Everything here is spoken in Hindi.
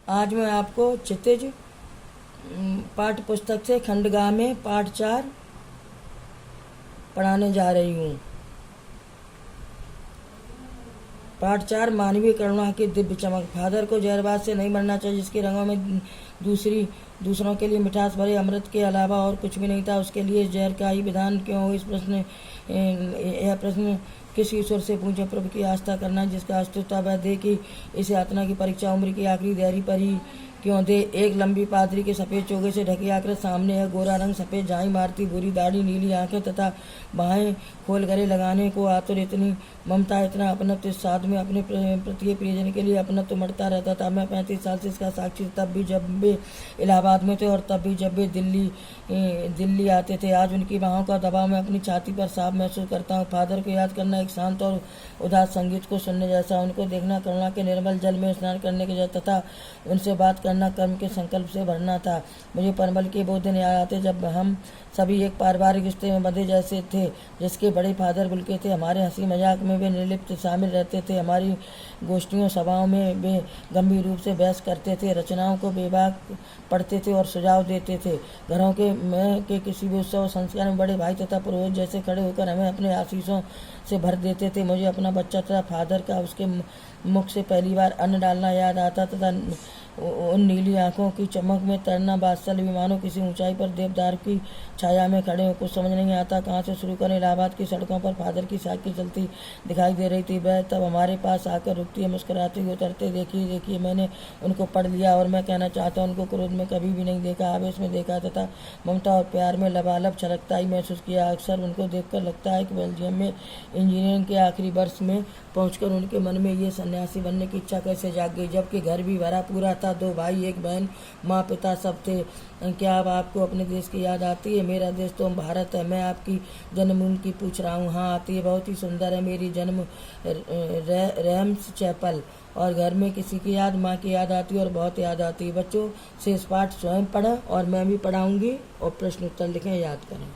आज मैं आपको क्षितिज पाठ्य पुस्तक से खंडगा में पाठ 4 पढ़ाने जा रही हूँ। पाठ 4 मानवीय करुणा की दिव्य चमक। फादर को जहरबाज से नहीं मरना चाहिए जिसके रंगों में दूसरों के लिए मिठास भरे अमृत के अलावा और कुछ भी नहीं था। उसके लिए जहर का ही विधान क्यों हो? यह प्रश्न किस ईश्वर से पूछे? प्रभु की आस्था करना जिसका अस्तित्व वह दे कि इस यातना की परीक्षा उम्र की आखिरी देहरी पर ही क्यों दे। एक लंबी पादरी के सफ़ेद चोगे से ढकी आकृत सामने है। गोरा रंग, सफ़ेद झाई मारती भूरी दाढ़ी, नीली आंखें तथा बाहें खोल गले लगाने को आतुर, इतनी ममता, इतना अपनत्व। इस साथ में अपने प्रत्येक प्रियजन के लिए अपनत्व मरता रहता था। मैं 35 साल से इसका साक्षी, तब भी जब वे इलाहाबाद में थे और तब भी जब वे दिल्ली आते थे। आज उनकी बाहों का दबाव मैं अपनी छाती पर साफ महसूस करता हूँ। फादर को याद करना एक शांत और उदास संगीत को सुनने जैसा, उनको देखना करुणा के निर्मल जल में स्नान करने के जैसा तथा उनसे बात करना कर्म के संकल्प से भरना था। मुझे परमल के वो दिन याद आते जब हम सभी एक पारिवारिक रिश्ते में बंधे जैसे थे, जिसके बड़े फादर बुलके थे। हमारे हंसी मजाक में वे निर्लिप्त शामिल रहते थे। हमारी गोष्ठियों सभाओं में वे गंभीर रूप से बहस करते थे, रचनाओं को बेबाक पढ़ते थे और सुझाव देते थे। घरों के किसी भी उत्सव संस्कार में बड़े भाई तथा पुरोहित जैसे खड़े होकर हमें अपने आशीषों से भर देते थे। मुझे अपना बच्चा तथा फादर का उसके मुख से पहली बार अन्न डालना याद आता तथा उन नीली आंखों की चमक में तैरना बादशाह विमानों किसी ऊंचाई पर देवदार की छाया में खड़े हो। कुछ समझ नहीं आता कहाँ से शुरू करें। इलाहाबाद की सड़कों पर फादर की साइकिल चलती दिखाई दे रही थी। वह तब हमारे पास आकर रुकती है, मुस्कुराती हुई उतरते। देखिए मैंने उनको पढ़ लिया और मैं कहना चाहता हूँ उनको क्रोध में कभी भी नहीं देखा, आवेश में देखा तथा ममता और प्यार में लबालब छलकता ही महसूस किया। अक्सर उनको देखकर लगता है कि बेल्जियम में इंजीनियरिंग के आखिरी वर्ष में पहुंचकर उनके मन में ये सन्यासी बनने की इच्छा कैसे जाग गई, जबकि घर भी भरा पूरा था। 2 भाई, 1 बहन, माँ पिता सब थे। क्या अब आपको अपने देश की याद आती है? मेरा देश तो भारत है। मैं आपकी जन्मभूमि की पूछ रहा हूँ। हाँ आती है, बहुत ही सुंदर है मेरी जन्म रेम्स चैपल। और घर में किसी की याद, माँ की याद आती है और बहुत याद आती है। बच्चों से इस पाठ स्वयं पढ़ें और मैं भी पढ़ाऊँगी और प्रश्न उत्तर लिखें, याद करें।